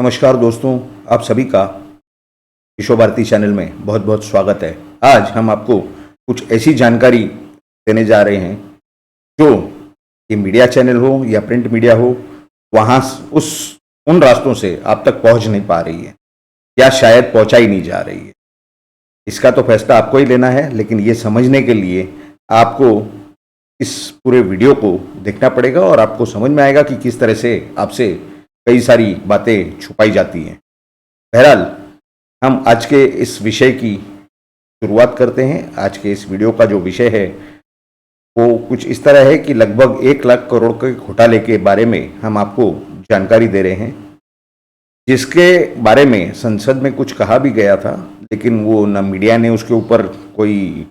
नमस्कार दोस्तों, आप सभी का विश्व भारती चैनल में बहुत बहुत स्वागत है। आज हम आपको कुछ ऐसी जानकारी देने जा रहे हैं जो ये मीडिया चैनल हो या प्रिंट मीडिया हो, वहाँ उन रास्तों से आप तक पहुँच नहीं पा रही है या शायद पहुँचाई नहीं जा रही है। इसका तो फैसला आपको ही लेना है, लेकिन ये समझने के लिए आपको इस पूरे वीडियो को देखना पड़ेगा और आपको समझ में आएगा कि किस तरह से आपसे कई सारी बातें छुपाई जाती हैं। बहरहाल, हम आज के इस विषय की शुरुआत करते हैं। आज के इस वीडियो का जो विषय है वो कुछ इस तरह है कि लगभग 1 लाख करोड़ के घोटाले के बारे में हम आपको जानकारी दे रहे हैं, जिसके बारे में संसद में कुछ कहा भी गया था, लेकिन वो न मीडिया ने उसके ऊपर कोई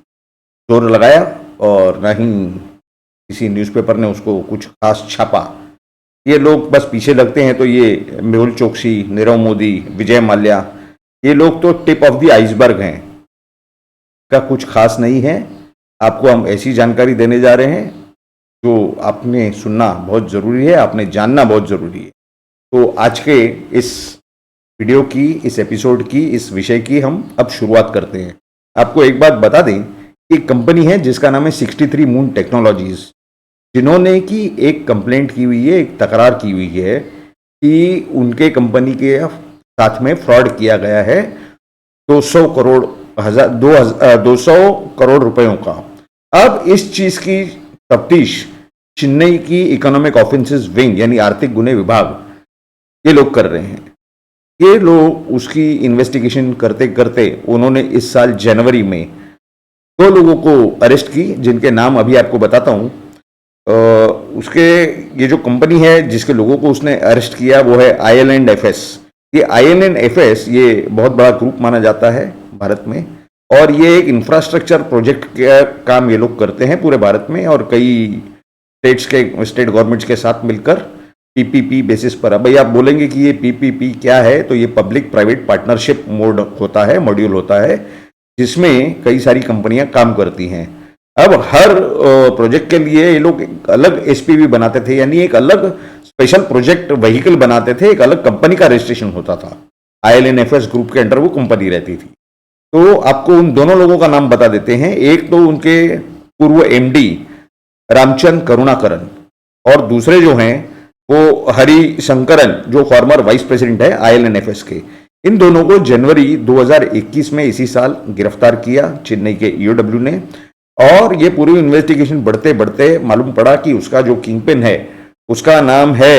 जोर लगाया और न ही किसी न्यूज़पेपर ने उसको कुछ खास छापा। ये लोग बस पीछे लगते हैं, तो ये मेहुल चोकसी, नीरव मोदी, विजय माल्या, ये लोग तो टिप ऑफ द आइसबर्ग हैं, का कुछ खास नहीं है। आपको हम ऐसी जानकारी देने जा रहे हैं जो आपने सुनना बहुत ज़रूरी है, आपने जानना बहुत ज़रूरी है। तो आज के इस वीडियो की, इस एपिसोड की, इस विषय की हम अब शुरुआत करते हैं। आपको एक बात बता दें, एक कंपनी है जिसका नाम है 63 मून टेक्नोलॉजीज़, जिन्होंने की एक कंप्लेंट की हुई है, एक तकरार की हुई है कि उनके कंपनी के साथ में फ्रॉड किया गया है 200 करोड़ रुपयों का। अब इस चीज़ की तफ्तीश चेन्नई की इकोनॉमिक ऑफेंसेस विंग यानी आर्थिक गुने विभाग ये लोग कर रहे हैं। ये लोग उसकी इन्वेस्टिगेशन करते करते उन्होंने इस साल जनवरी में 2 लोगों को अरेस्ट की, जिनके नाम अभी आपको बताता हूँ। उसके ये जो कंपनी है जिसके लोगों को उसने अरेस्ट किया वो है IL&FS। ये IL&FS ये बहुत बड़ा ग्रुप माना जाता है भारत में, और ये एक इंफ्रास्ट्रक्चर प्रोजेक्ट का काम ये लोग करते हैं पूरे भारत में, और कई स्टेट गवर्नमेंट्स के साथ मिलकर PPP बेसिस पर। अब भाई आप बोलेंगे कि ये PPP क्या है, तो ये पब्लिक प्राइवेट पार्टनरशिप मोड होता है, मॉड्यूल होता है, जिसमें कई सारी कंपनियां काम करती हैं। अब हर प्रोजेक्ट के लिए ये लोग एक अलग SPV बनाते थे, यानी एक अलग स्पेशल प्रोजेक्ट व्हीकल बनाते थे, एक अलग कंपनी का रजिस्ट्रेशन होता था। IL&FS ग्रुप के अंडर वो कंपनी रहती थी। तो आपको उन दोनों लोगों का नाम बता देते हैं। एक तो उनके पूर्व MD रामचंद्र करुणाकरन, और दूसरे जो हैं वो हरि शंकरन, जो फॉर्मर वाइस प्रेसिडेंट है IL&FS के। इन दोनों को जनवरी 2021 में इसी साल गिरफ्तार किया चेन्नई के EOW ने, और ये पूरी इन्वेस्टिगेशन बढ़ते बढ़ते मालूम पड़ा कि उसका जो किंगपिन है उसका नाम है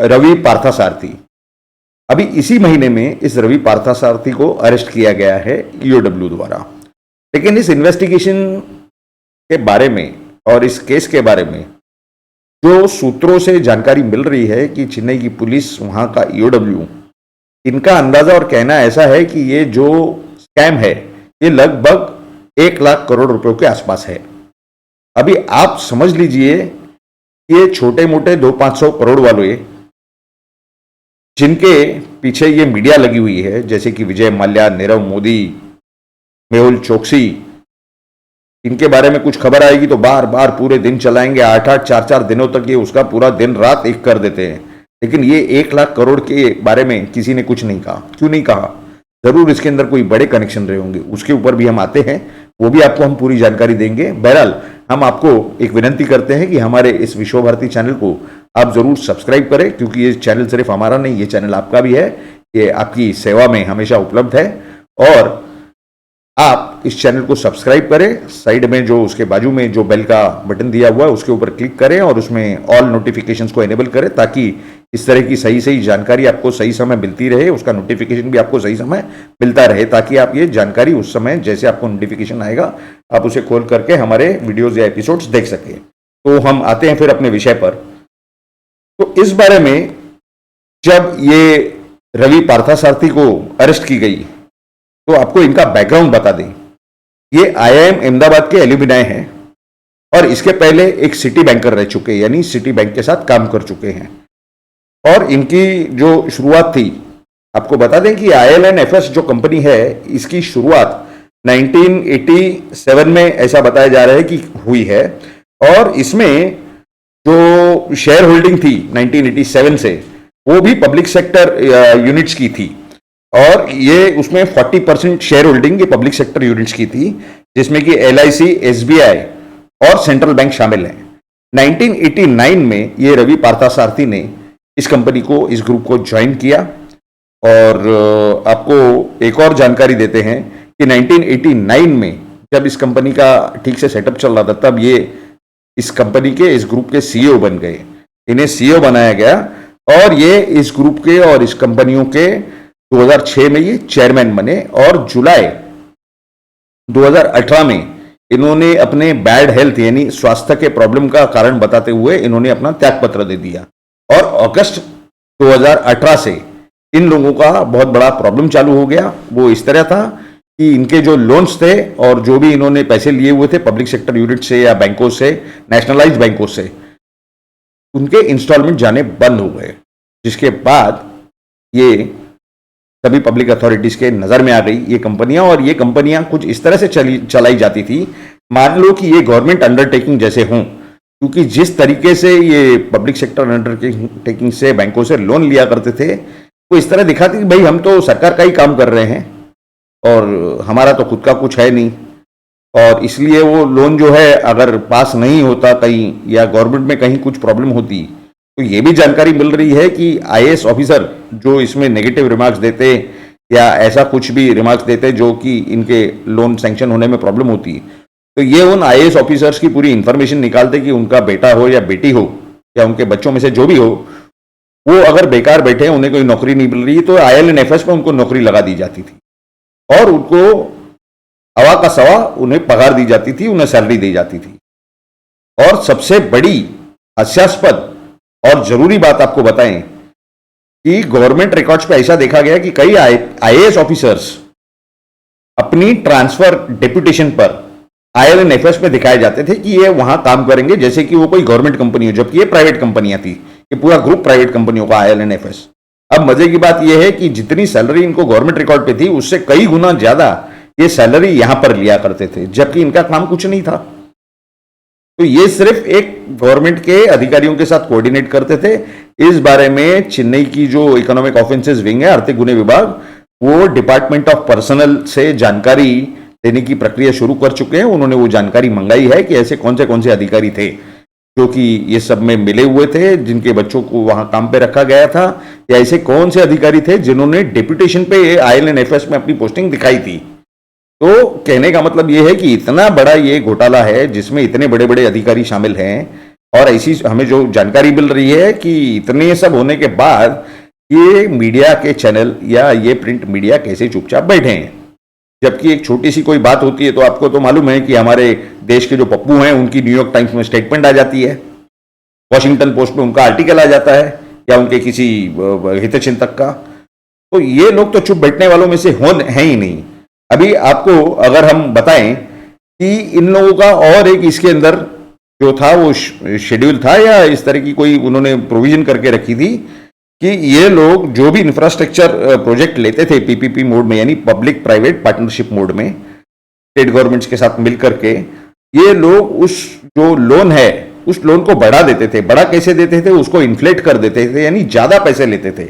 रवि पार्थसारथी। अभी इसी महीने में इस रवि पार्थसारथी को अरेस्ट किया गया है EOW द्वारा। लेकिन इस इन्वेस्टिगेशन के बारे में और इस केस के बारे में जो सूत्रों से जानकारी मिल रही है कि चेन्नई की पुलिस, वहाँ का EOW, इनका अंदाजा और कहना ऐसा है कि ये जो स्कैम है ये लगभग 1 लाख करोड़ रुपयों के आसपास है। अभी आप समझ लीजिए, ये छोटे मोटे 200-500 करोड़ वाले जिनके पीछे ये मीडिया लगी हुई है, जैसे कि विजय माल्या, नीरव मोदी, मेहुल चोकसी, इनके बारे में कुछ खबर आएगी तो बार बार पूरे दिन चलाएंगे, 8-8, 4-4 दिनों तक ये उसका पूरा दिन रात एक कर देते हैं। लेकिन ये 1 लाख करोड़ के बारे में किसी ने कुछ नहीं कहा। क्यों नहीं कहा? जरूर इसके अंदर कोई बड़े कनेक्शन रहे होंगे, उसके ऊपर भी हम आते हैं, वो भी आपको हम पूरी जानकारी देंगे। बहरहाल, हम आपको एक विनती करते हैं कि हमारे इस विश्व भारती चैनल को आप जरूर सब्सक्राइब करें, क्योंकि ये चैनल सिर्फ हमारा नहीं, ये चैनल आपका भी है, ये आपकी सेवा में हमेशा उपलब्ध है। और आप इस चैनल को सब्सक्राइब करें, साइड में जो उसके बाजू में जो बेल का बटन दिया हुआ है उसके ऊपर क्लिक करें और उसमें ऑल नोटिफिकेशंस को एनेबल करें, ताकि इस तरह की सही जानकारी आपको सही समय मिलती रहे, उसका नोटिफिकेशन भी आपको सही समय मिलता रहे, ताकि आप ये जानकारी उस समय जैसे आपको नोटिफिकेशन आएगा आप उसे खोल करके हमारे वीडियोज या एपिसोड्स देख सकें। तो हम आते हैं फिर अपने विषय पर। तो इस बारे में जब ये रवि पार्थसारथी को अरेस्ट की गई तो आपको इनका बैकग्राउंड बता दें। ये IIM अहमदाबाद के एल्यूमिनाई हैं और इसके पहले एक सिटी बैंकर रह चुके हैं, यानी सिटी बैंक के साथ काम कर चुके हैं। और इनकी जो शुरुआत थी, आपको बता दें कि IL&FS जो कंपनी है इसकी शुरुआत 1987 में ऐसा बताया जा रहा है कि हुई है, और इसमें जो शेयर होल्डिंग थी 1987 से वो भी पब्लिक सेक्टर यूनिट्स की थी, और ये उसमें 40% शेयर होल्डिंग ये पब्लिक सेक्टर यूनिट्स की थी, जिसमें कि LIC, SBI और सेंट्रल बैंक शामिल हैं। 1989 में ये रवि पार्थसारथी ने इस कंपनी को, इस ग्रुप को ज्वाइन किया। और आपको एक और जानकारी देते हैं कि 1989 में जब इस कंपनी का ठीक से सेटअप चल रहा था, तब ये इस कंपनी के, इस ग्रुप के CEO बन गए। इन्हें CEO बनाया गया और ये इस ग्रुप के और इस कंपनियों के 2006 में ये चेयरमैन बने, और जुलाई 2018 में इन्होंने अपने बैड हेल्थ यानी स्वास्थ्य के प्रॉब्लम का कारण बताते हुए इन्होंने अपना त्यागपत्र दे दिया। और अगस्त 2018 से इन लोगों का बहुत बड़ा प्रॉब्लम चालू हो गया। वो इस तरह था कि इनके जो लोन्स थे और जो भी इन्होंने पैसे लिए हुए थे पब्लिक सेक्टर यूनिट से या बैंकों से, नेशनलाइज्ड बैंकों से, उनके इंस्टॉलमेंट जाने बंद हो गए, जिसके बाद ये सभी पब्लिक अथॉरिटीज के नजर में आ गई ये कंपनियां। और ये कंपनियां कुछ इस तरह से चलाई जाती थी, मान लो कि ये गवर्नमेंट अंडरटेकिंग जैसे हों, क्योंकि जिस तरीके से ये पब्लिक सेक्टर अंडरटेकिंग से बैंकों से लोन लिया करते थे, वो इस तरह दिखाती कि भाई हम तो सरकार का ही काम कर रहे हैं और हमारा तो खुद का कुछ है नहीं, और इसलिए वो लोन जो है अगर पास नहीं होता कहीं या गवर्नमेंट में कहीं कुछ प्रॉब्लम होती, तो ये भी जानकारी मिल रही है कि IAS ऑफिसर जो इसमें नेगेटिव रिमार्क्स देते या ऐसा कुछ भी रिमार्क्स देते जो कि इनके लोन सैंक्शन होने में प्रॉब्लम होती, तो ये उन IAS ऑफिसर्स की पूरी इंफॉर्मेशन निकालते कि उनका बेटा हो या बेटी हो या उनके बच्चों में से जो भी हो, वो अगर बेकार बैठे हैं, उन्हें कोई नौकरी नहीं मिल रही, तो IL&FS में उनको नौकरी लगा दी जाती थी और उनको अवा का सवा उन्हें पगार दी जाती थी, उन्हें सैलरी दी जाती थी। और सबसे बड़ी हास्यास्पद और जरूरी बात आपको बताएं कि गवर्नमेंट रिकॉर्ड्स पे ऐसा देखा गया कि कई IAS ऑफिसर्स अपनी ट्रांसफर डेप्यूटेशन पर IL&FS में दिखाए जाते थे कि ये वहां काम करेंगे जैसे कि वो कोई गवर्नमेंट कंपनी हो, जबकि ये प्राइवेट कंपनियां थी। ये पूरा ग्रुप प्राइवेट कंपनियों का IL&FS। अब मजे की बात यह है कि जितनी सैलरी इनको गवर्नमेंट रिकॉर्ड पे थी, उससे कई गुना ज्यादा ये सैलरी यहां पर लिया करते थे, जबकि इनका काम कुछ नहीं था। तो ये सिर्फ एक गवर्नमेंट के अधिकारियों के साथ कोऑर्डिनेट करते थे। इस बारे में चेन्नई की जो इकोनॉमिक ऑफेंसेस विंग है, आर्थिक गुने विभाग, वो डिपार्टमेंट ऑफ पर्सनल से जानकारी देने की प्रक्रिया शुरू कर चुके हैं। उन्होंने वो जानकारी मंगाई है कि ऐसे कौन से अधिकारी थे जो कि ये सब में मिले हुए थे, जिनके बच्चों को वहां काम पे रखा गया था, या ऐसे कौन से अधिकारी थे जिन्होंने डेप्यूटेशन पे IL&FS में अपनी पोस्टिंग दिखाई थी। तो कहने का मतलब ये है कि इतना बड़ा ये घोटाला है जिसमें इतने बड़े बड़े अधिकारी शामिल हैं, और ऐसी हमें जो जानकारी मिल रही है कि इतने सब होने के बाद ये मीडिया के चैनल या ये प्रिंट मीडिया कैसे चुपचाप बैठे हैं। जबकि एक छोटी सी कोई बात होती है तो आपको तो मालूम है कि हमारे देश के जो पप्पू हैं उनकी न्यूयॉर्क टाइम्स में स्टेटमेंट आ जाती है, वॉशिंगटन पोस्ट में उनका आर्टिकल आ जाता है, या उनके किसी हितचिंतक का। तो ये लोग तो चुप बैठने वालों में से हैं ही नहीं। अभी आपको अगर हम बताएं कि इन लोगों का और एक इसके अंदर जो था वो शेड्यूल था या इस तरह की कोई उन्होंने प्रोविजन करके रखी थी कि ये लोग जो भी इंफ्रास्ट्रक्चर प्रोजेक्ट लेते थे PPP मोड में, यानी पब्लिक प्राइवेट पार्टनरशिप मोड में, स्टेट गवर्नमेंट्स के साथ मिलकर के, ये लोग उस जो लोन है उस लोन को बढ़ा देते थे। बड़ा कैसे देते थे? उसको इन्फ्लेट कर देते थे, यानी ज्यादा पैसे लेते थे।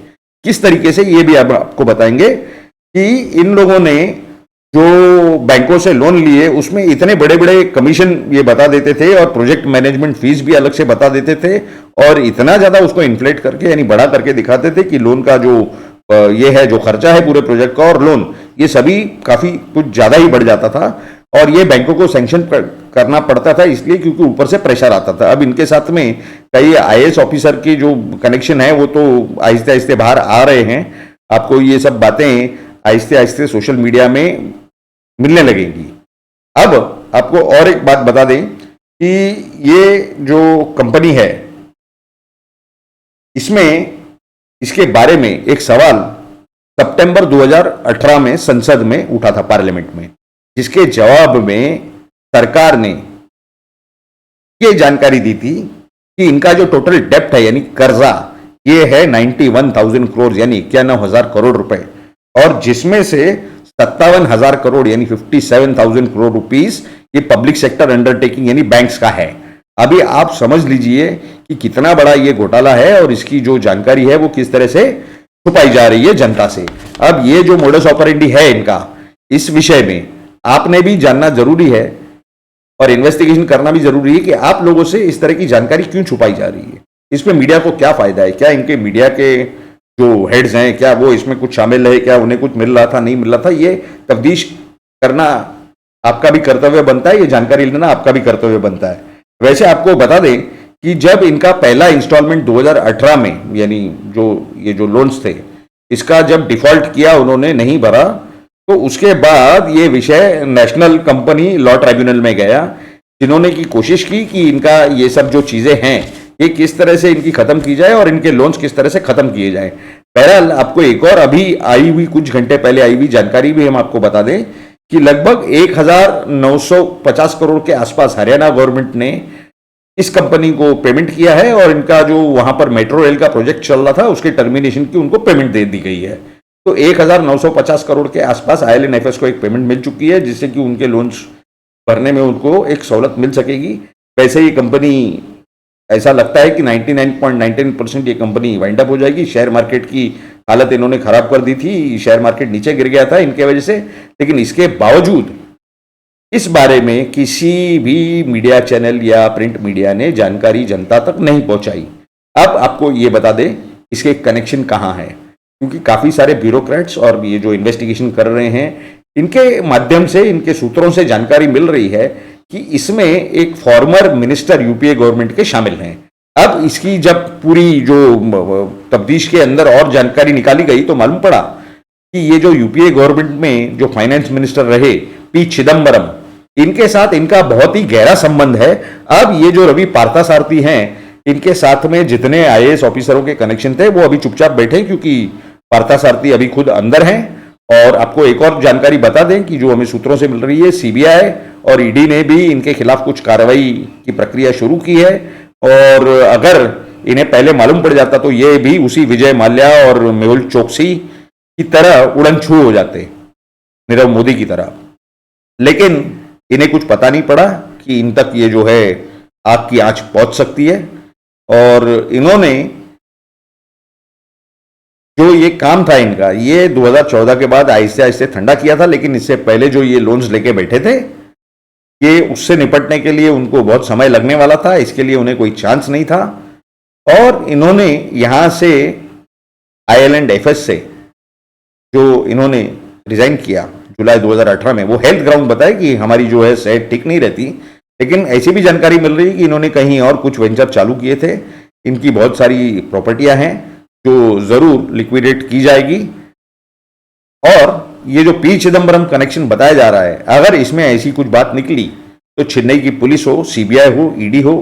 किस तरीके से, ये भी अब आपको बताएंगे कि इन लोगों ने जो बैंकों से लोन लिए उसमें इतने बड़े बड़े कमीशन ये बता देते थे और प्रोजेक्ट मैनेजमेंट फीस भी अलग से बता देते थे, और इतना ज्यादा उसको इन्फ्लेट करके यानी बड़ा करके दिखाते थे कि लोन का जो ये है जो खर्चा है पूरे प्रोजेक्ट का और लोन, ये सभी काफी कुछ ज्यादा ही बढ़ जाता था। और ये बैंकों को सैंक्शन करना पड़ता था इसलिए क्योंकि ऊपर से प्रेशर आता था। अब इनके साथ में कई IAS ऑफिसर की जो कनेक्शन है वो तो आहिस्ते आहिस्ते बाहर आ रहे हैं। आपको ये सब बातें आहिस्ते आहिस्ते सोशल मीडिया में मिलने लगेंगी। अब आपको और एक बात बता दें कि ये जो कंपनी है इसमें, इसके बारे में एक सवाल सितंबर 2018 में संसद में उठा था, पार्लियामेंट में, जिसके जवाब में सरकार ने ये जानकारी दी थी कि इनका जो टोटल डेप्ट है यानी कर्जा, ये है 91,000 करोड़ यानी 91,000 करोड़ रुपए, और जिसमें से 57,000 करोड़ यानी 57,000 करोड़ रुपीस ये पब्लिक सेक्टर अंडरटेकिंग यानी बैंक्स का है। अभी आप समझ लीजिए कि कितना बड़ा ये घोटाला है और इसकी जो जानकारी है वो किस तरह से छुपाई जा रही है जनता से। अब ये जो मोडस ऑपरेंडी है इनका, इस विषय में आपने भी जानना जरूरी है और इन्वेस्टिगेशन करना भी जरूरी है कि आप लोगों से इस तरह की जानकारी क्यों छुपाई जा रही है। इसमें मीडिया को क्या फायदा है? क्या इनके मीडिया के जो हेड्स हैं, क्या वो इसमें कुछ शामिल है? क्या उन्हें कुछ मिल रहा था, नहीं मिल रहा था? ये तफ्तीश करना आपका भी कर्तव्य बनता है, ये जानकारी लेना आपका भी कर्तव्य बनता है। वैसे आपको बता दें कि जब इनका पहला इंस्टॉलमेंट 2018 में, यानी ये जो लोन्स थे, इसका जब डिफॉल्ट किया, उन्होंने नहीं भरा, तो उसके बाद ये विषय नेशनल कंपनी लॉ ट्राइब्यूनल में गया, जिन्होंने की कोशिश की कि इनका ये सब जो चीजें हैं ये किस तरह से इनकी खत्म की जाए और इनके लोन्स किस तरह से खत्म किए जाए। बहरहाल आपको एक और अभी आई हुई, कुछ घंटे पहले आई हुई जानकारी भी हम आपको बता दें कि लगभग 1950 करोड़ के आसपास हरियाणा गवर्नमेंट ने इस कंपनी को पेमेंट किया है और इनका जो वहां पर मेट्रो रेल का प्रोजेक्ट चल रहा था उसके टर्मिनेशन की उनको पेमेंट दे दी गई है। तो 1950 करोड़ के आसपास IL&FS को एक पेमेंट मिल चुकी है, जिससे कि उनके लोन्स भरने में उनको एक सहूलत मिल सकेगी। वैसे ही कंपनी, ऐसा लगता है कि 99.99% ये कंपनी वाइंड अप हो जाएगी। शेयर मार्केट की हालत इन्होंने खराब कर दी थी, शेयर मार्केट नीचे गिर गया था इनके वजह से, लेकिन इसके बावजूद इस बारे में किसी भी मीडिया चैनल या प्रिंट मीडिया ने जानकारी जनता तक नहीं पहुंचाई। अब आपको ये बता दें इसके कनेक्शन कहां है, क्योंकि काफी सारे ब्यूरोक्रेट्स और ये जो इन्वेस्टिगेशन कर रहे हैं, इनके माध्यम से, इनके सूत्रों से जानकारी मिल रही है कि इसमें एक फॉर्मर मिनिस्टर यूपीए गवर्नमेंट के शामिल हैं। अब इसकी जब पूरी जो तफ्तीश के अंदर और जानकारी निकाली गई तो मालूम पड़ा कि ये जो यूपीए गवर्नमेंट में जो फाइनेंस मिनिस्टर रहे पी चिदम्बरम, इनके साथ इनका बहुत ही गहरा संबंध है। अब ये जो रवि पार्थसारथी हैं, इनके साथ में जितने IAS ऑफिसरों के कनेक्शन थे वो अभी चुपचाप बैठे, क्योंकि पार्थसारथी अभी खुद अंदर हैं। और आपको एक और जानकारी बता दें कि जो हमें सूत्रों से मिल रही है, CBI और ED ने भी इनके खिलाफ कुछ कार्रवाई की प्रक्रिया शुरू की है, और अगर इन्हें पहले मालूम पड़ जाता तो ये भी उसी विजय माल्या और मेहुल चोकसी की तरह उड़नछू हो जाते, नीरव मोदी की तरह। लेकिन इन्हें कुछ पता नहीं पड़ा कि इन तक ये जो है आग की आंच पहुंच सकती है, और इन्होंने जो ये काम था इनका, ये 2014 के बाद आहिस्ते आहिस्ते ठंडा किया था। लेकिन इससे पहले जो ये लोन्स लेके बैठे थे, ये उससे निपटने के लिए उनको बहुत समय लगने वाला था, इसके लिए उन्हें कोई चांस नहीं था। और इन्होंने यहां से IL&FS से जो इन्होंने रिजाइन किया जुलाई 2018 में, वो हेल्थ ग्राउंड बताए कि हमारी जो है सेहत ठीक नहीं रहती। लेकिन ऐसी भी जानकारी मिल रही है कि इन्होंने कहीं और कुछ वेंचर चालू किए थे। इनकी बहुत सारी प्रॉपर्टियां हैं जो जरूर लिक्विडेट की जाएगी। और ये जो पी चिदम्बरम कनेक्शन बताया जा रहा है, अगर इसमें ऐसी कुछ बात निकली तो चेन्नई की पुलिस हो, CBI हो, ED हो,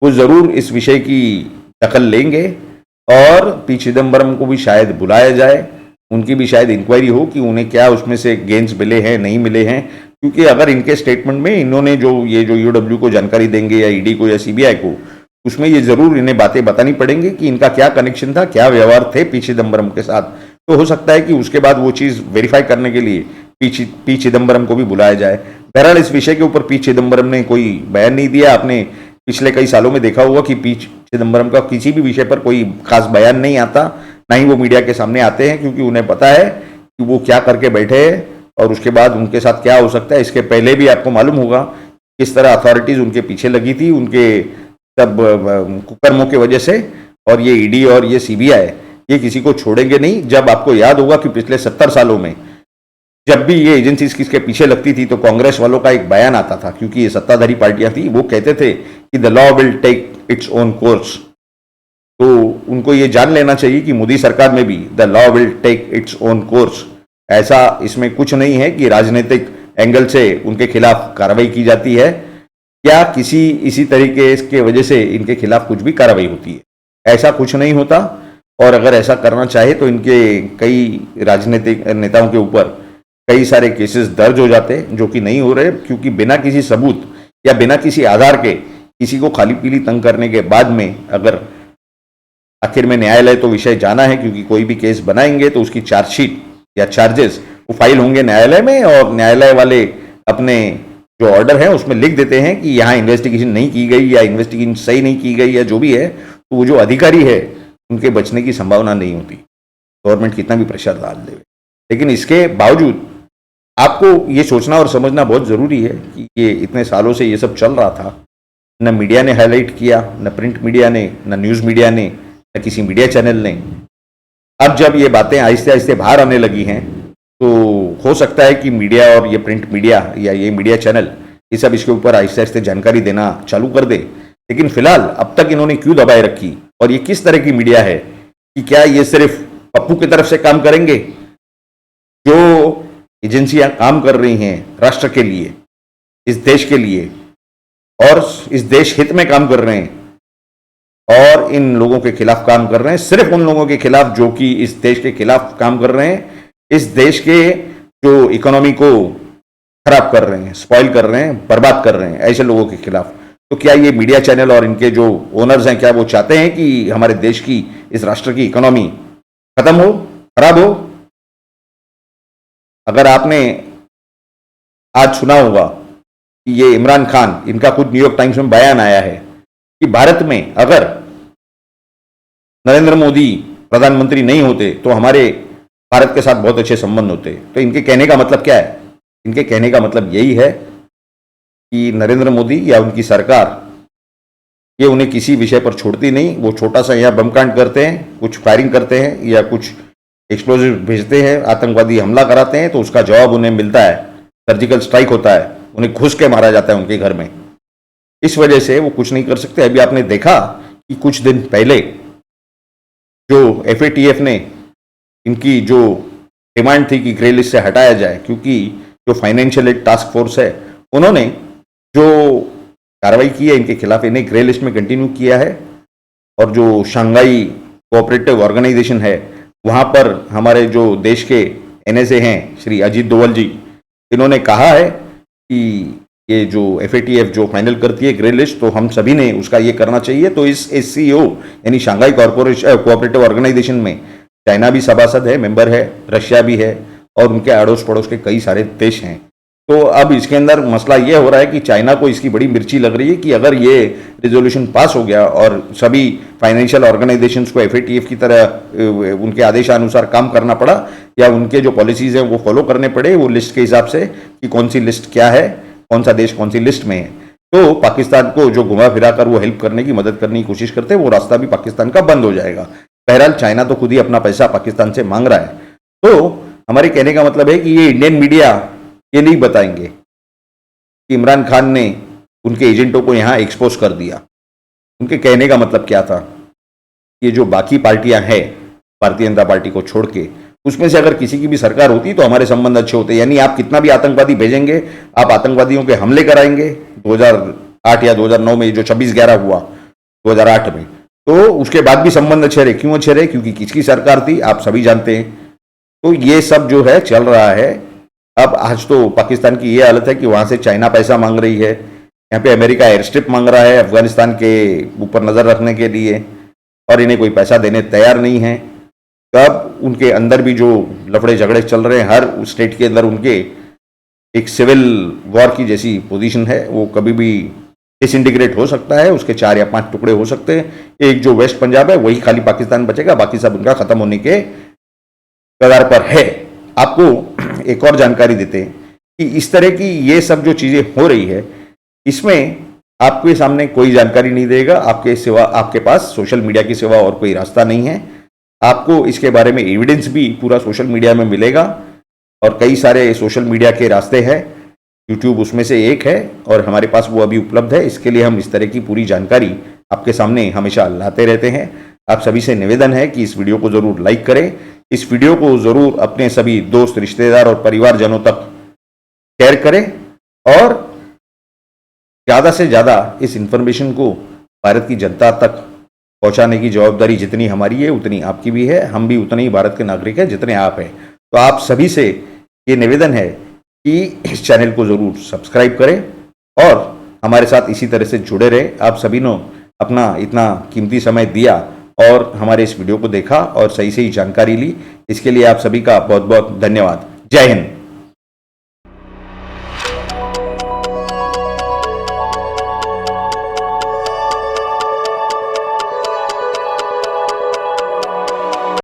वो जरूर इस विषय की दखल लेंगे और पी चिदम्बरम को भी शायद बुलाया जाए, उनकी भी शायद इंक्वायरी हो कि उन्हें क्या उसमें से गेन्स मिले हैं, नहीं मिले हैं। क्योंकि अगर इनके स्टेटमेंट में इन्होंने जो EOW को जानकारी देंगे या ED को या CBI को, उसमें ये जरूर इन्हें बातें बतानी पड़ेंगी कि इनका क्या कनेक्शन था, क्या व्यवहार थे पी चिदम्बरम के साथ। तो हो सकता है कि उसके बाद वो चीज़ वेरीफाई करने के लिए पी चिदम्बरम को भी बुलाया जाए। बहरहाल इस विषय के ऊपर पी चिदम्बरम ने कोई बयान नहीं दिया। आपने पिछले कई सालों में देखा होगा कि पी चिदम्बरम का किसी भी विषय पर कोई खास बयान नहीं आता, ना ही वो मीडिया के सामने आते हैं, क्योंकि उन्हें पता है कि वो क्या करके बैठे हैं और उसके बाद उनके साथ क्या हो सकता है। इसके पहले भी आपको मालूम होगा किस तरह अथॉरिटीज उनके पीछे लगी थी, उनके सब कुकर्मों की वजह से। और ये ED और ये CBI ये किसी को छोड़ेंगे नहीं। जब आपको याद होगा कि पिछले 70 सालों में जब भी ये एजेंसीज किसके पीछे लगती थी तो कांग्रेस वालों का एक बयान आता था, क्योंकि ये सत्ताधारी पार्टियां थी, वो कहते थे कि the law will take its own course. तो उनको ये जान लेना चाहिए कि मोदी सरकार में भी the law will take its own course. ऐसा इसमें कुछ नहीं है कि राजनीतिक एंगल से उनके खिलाफ कार्रवाई की जाती है या किसी इसी तरीके के वजह से इनके खिलाफ कुछ भी कार्रवाई होती है। ऐसा कुछ नहीं होता। और अगर ऐसा करना चाहे तो इनके कई राजनीतिक नेताओं के ऊपर कई सारे केसेस दर्ज हो जाते हैं, जो कि नहीं हो रहे, क्योंकि बिना किसी सबूत या बिना किसी आधार के किसी को खाली पीली तंग करने के बाद में अगर आखिर में न्यायालय तो विषय जाना है, क्योंकि कोई भी केस बनाएंगे तो उसकी चार्जशीट या चार्जेस वो फाइल होंगे न्यायालय में, और न्यायालय वाले अपने जो ऑर्डर है उसमें लिख देते हैं कि यहाँ इन्वेस्टिगेशन नहीं की गई या इन्वेस्टिगेशन सही नहीं की गई या जो भी है, तो वो जो अधिकारी है उनके बचने की संभावना नहीं होती, गवर्नमेंट कितना भी प्रेशर डाल दे। लेकिन इसके बावजूद आपको ये सोचना और समझना बहुत ज़रूरी है कि ये इतने सालों से ये सब चल रहा था, न मीडिया ने हाईलाइट किया, न प्रिंट मीडिया ने, न न्यूज़ मीडिया ने, न किसी मीडिया चैनल ने। अब जब ये बातें आहिस्ते आहिस्ते बाहर आने लगी हैं तो हो सकता है कि मीडिया और ये प्रिंट मीडिया या ये मीडिया चैनल ये सब इसके ऊपर आहिस्ते आहिस्ते जानकारी देना चालू कर दे। लेकिन फिलहाल अब तक इन्होंने क्यों दबाए रखी और ये किस तरह की मीडिया है कि क्या ये सिर्फ पप्पू की तरफ से काम करेंगे? जो एजेंसियां काम कर रही हैं राष्ट्र के लिए, इस देश के लिए और इस देश हित में काम कर रहे हैं और इन लोगों के खिलाफ काम कर रहे हैं, सिर्फ उन लोगों के खिलाफ जो कि इस देश के खिलाफ काम कर रहे हैं, इस देश के जो इकोनॉमी को खराब कर रहे हैं, स्पॉइल कर रहे हैं, बर्बाद कर रहे हैं, ऐसे लोगों के खिलाफ। तो क्या ये मीडिया चैनल और इनके जो ओनर्स हैं, क्या वो चाहते हैं कि हमारे देश की, इस राष्ट्र की इकोनॉमी खत्म हो, खराब हो? अगर आपने आज सुना होगा कि ये इमरान खान, इनका खुद न्यूयॉर्क टाइम्स में बयान आया है कि भारत में अगर नरेंद्र मोदी प्रधानमंत्री नहीं होते तो हमारे भारत के साथ बहुत अच्छे संबंध होते। तो इनके कहने का मतलब क्या है? इनके कहने का मतलब यही है कि नरेंद्र मोदी या उनकी सरकार ये उन्हें किसी विषय पर छोड़ती नहीं। वो छोटा सा यहाँ बम कांड करते हैं, कुछ फायरिंग करते हैं या कुछ एक्सप्लोजिव भेजते हैं, आतंकवादी हमला कराते हैं, तो उसका जवाब उन्हें मिलता है, सर्जिकल स्ट्राइक होता है, उन्हें घुस के मारा जाता है उनके घर में। इस वजह से वो कुछ नहीं कर सकते। अभी आपने देखा कि कुछ दिन पहले जो FATF ने इनकी जो डिमांड थी कि ग्रे लिस्ट से हटाया जाए, क्योंकि जो फाइनेंशियल एड टास्क फोर्स है उन्होंने जो कार्रवाई की है इनके खिलाफ, इन्हें ग्रे लिस्ट में कंटिन्यू किया है। और जो शंघाई कोऑपरेटिव ऑर्गेनाइजेशन है वहाँ पर हमारे जो देश के NSA हैं श्री अजीत डोवल जी, इन्होंने कहा है कि ये जो FATF जो फाइनल करती है ग्रे लिस्ट, तो हम सभी ने उसका ये करना चाहिए। तो इस SCO यानी शंघाई कोऑपरेटिव ऑर्गेनाइजेशन में चाइना भी सभासद है, मेंबर है, रशिया भी है और उनके अड़ोस पड़ोस के कई सारे देश हैं। तो अब इसके अंदर मसला ये हो रहा है कि चाइना को इसकी बड़ी मिर्ची लग रही है कि अगर ये रिजोल्यूशन पास हो गया और सभी फाइनेंशियल ऑर्गेनाइजेशंस को FATF की तरह उनके आदेशानुसार काम करना पड़ा या उनके जो पॉलिसीज हैं वो फॉलो करने पड़े वो लिस्ट के हिसाब से कि कौन सी लिस्ट क्या है, कौन सा देश कौन सी लिस्ट में है, तो पाकिस्तान को जो घुमा फिरा कर वो हेल्प करने की, मदद करने की कोशिश करते हैं, वो रास्ता भी पाकिस्तान का बंद हो जाएगा। बहरहाल चाइना तो खुद ही अपना पैसा पाकिस्तान से मांग रहा है। तो हमारे कहने का मतलब है कि ये इंडियन मीडिया ये नहीं बताएंगे कि इमरान खान ने उनके एजेंटों को यहाँ एक्सपोज कर दिया। उनके कहने का मतलब क्या था? ये जो बाकी पार्टियां हैं भारतीय जनता पार्टी को छोड़ के, उसमें से अगर किसी की भी सरकार होती तो हमारे संबंध अच्छे होते। यानी आप कितना भी आतंकवादी भेजेंगे, आप आतंकवादियों के हमले कराएंगे 2008 या 2009 में जो 26/11 हुआ 2008 में, तो उसके बाद भी संबंध अच्छे रहे। क्यों अच्छे रहे? क्योंकि किसकी सरकार थी आप सभी जानते हैं। तो ये सब जो है चल रहा है। अब आज तो पाकिस्तान की ये हालत है कि वहाँ से चाइना पैसा मांग रही है, यहाँ पे अमेरिका एयर स्ट्रिप मांग रहा है अफगानिस्तान के ऊपर नज़र रखने के लिए, और इन्हें कोई पैसा देने तैयार नहीं है। तो अब उनके अंदर भी जो लफड़े झगड़े चल रहे हैं, हर स्टेट के अंदर उनके एक सिविल वॉर की जैसी पोजीशन है, वो कभी भी डिसइंटीग्रेट हो सकता है, उसके 4 या 5 टुकड़े हो सकते हैं। एक जो वेस्ट पंजाब है वही खाली पाकिस्तान बचेगा, बाकी सब उनका खत्म होने के कगार पर है। आपको एक और जानकारी देते हैं कि इस तरह की ये सब जो चीजें हो रही है, इसमें आपके सामने कोई जानकारी नहीं देगा, आपके सिवा, आपके पास सोशल मीडिया के सिवा और कोई रास्ता नहीं है। आपको इसके बारे में एविडेंस भी पूरा सोशल मीडिया में मिलेगा और कई सारे सोशल मीडिया के रास्ते हैं, यूट्यूब उसमें से एक है और हमारे पास वो अभी उपलब्ध है। इसके लिए हम इस तरह की पूरी जानकारी आपके सामने हमेशा लाते रहते हैं। आप सभी से निवेदन है कि इस वीडियो को ज़रूर लाइक करें, इस वीडियो को ज़रूर अपने सभी दोस्त, रिश्तेदार और परिवारजनों तक शेयर करें और ज़्यादा से ज़्यादा इस इंफॉर्मेशन को भारत की जनता तक पहुंचाने की जवाबदारी जितनी हमारी है उतनी आपकी भी है। हम भी उतने ही भारत के नागरिक हैं जितने आप हैं। तो आप सभी से ये निवेदन है कि इस चैनल को ज़रूर सब्सक्राइब करें और हमारे साथ इसी तरह से जुड़े रहें। आप सभी ने अपना इतना कीमती समय दिया और हमारे इस वीडियो को देखा और सही सही जानकारी ली, इसके लिए आप सभी का बहुत बहुत धन्यवाद। जय हिंद।